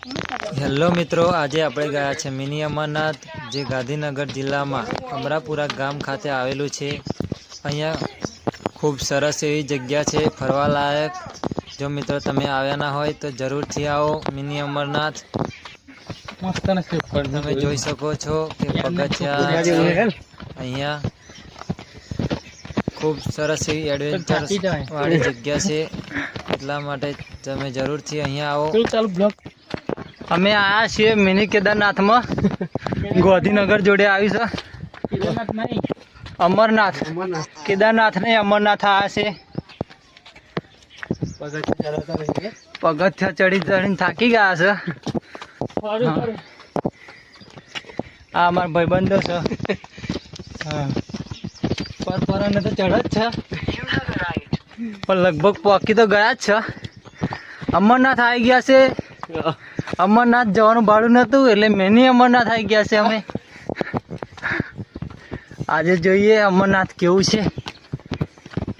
Hello મિત્રો, આજે આપણે ગયા છે મિની અમરનાથ, જે ગાંધીનગર જિલ્લામાં અમરાપુરા ગામ ખાતે આવેલું છે। અહીંયા ખૂબ સરસ એવી જગ્યા છે ફરવાલાયક। જો મિત્રો તમે આવ્યા ના હોય તો જરૂરથી આવો મિની અમરનાથ। તમે જોઈ શકો છો કે પગથિયા છે અહીંયા। ખૂબ સરસ એવી એડવેન્ચર વાળી જગ્યા છે, એટલા માટે તમે જરૂરથી અહીંયા આવો। અમે આયા છીએ મિની કેદારનાથમાં, ગાંધીનગર જોડે આવી છે અમરનાથ। કેદારનાથ નહીં, અમરનાથ આયા છે। પગથિયા ચડી ચડીને થાકી ગયા છે। આ અમારા ભાઈબંધો છે, પરને તો ચઢ જ છે, પણ લગભગ પોકી તો ગયા જ છે। અમરનાથ આવી ગયા છે। અમરનાથ જવાનું ભાડું નતું એટલે મિની અમરનાથ આવી ગયા છે અમે। આજે જોઈએ અમરનાથ કેવું છે,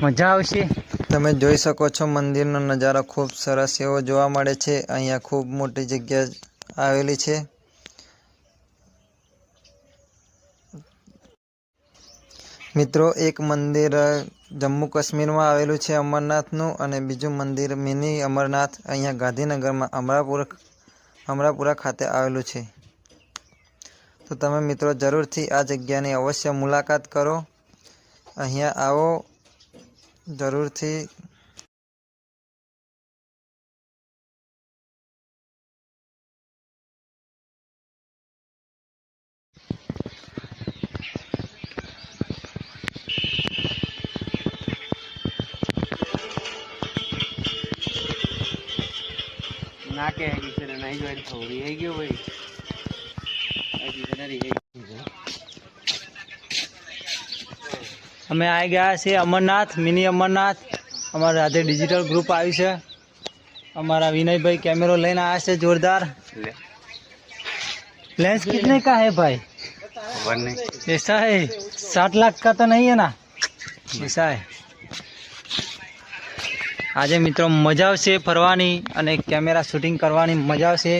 મજા આવશે। તમે જોઈ શકો છો મંદિરનો નજારો ખૂબ સરસ એવો જોવા મળે છે। અહીંયા ખૂબ મોટી જગ્યા આવેલી છે। મિત્રો, એક મંદિર જમ્મુ કાશ્મીરમાં આવેલું છે અમરનાથનું, અને બીજું મંદિર મિની અમરનાથ અહીંયા ગાંધીનગરમાં અમરાપુરા ખાતે આવેલું છે। તો તમે મિત્રો જરૂરથી આ જગ્યાની અવશ્ય મુલાકાત કરો, અહીંયા આવો જરૂરથી। ના કે નહીં જોઈ થોડી હઈ ગયો ભાઈ। અમે આવી ગયા છીએ અમરનાથ, મિની અમરનાથ। અમારા રાધે ડિજિટલ ગ્રુપ આવ્યું છે। અમારા વિનયભાઈ कैमरो लेने आया છે जोरदार। लेंस कितने का है भाई? ऐसा है 60 लाख का तो नहीं है ना? ऐसा है। આજે મિત્રો મજા આવશે ફરવાની અને કેમેરા શૂટિંગ કરવાની મજા આવશે।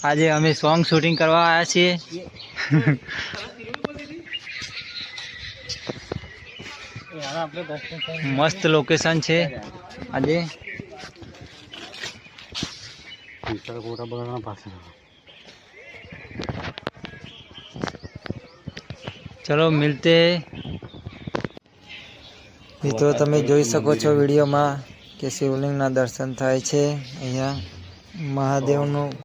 આજે અમે સોંગ શૂટિંગ કરવા આવ્યા છીએ। મસ્ત લોકેશન છે આજે। ચલો મિલતે। મિત્રો, તમે જોઈ શકો છો વિડીયોમાં કે શિવલિંગના દર્શન થાય છે અહીંયા મહાદેવનું।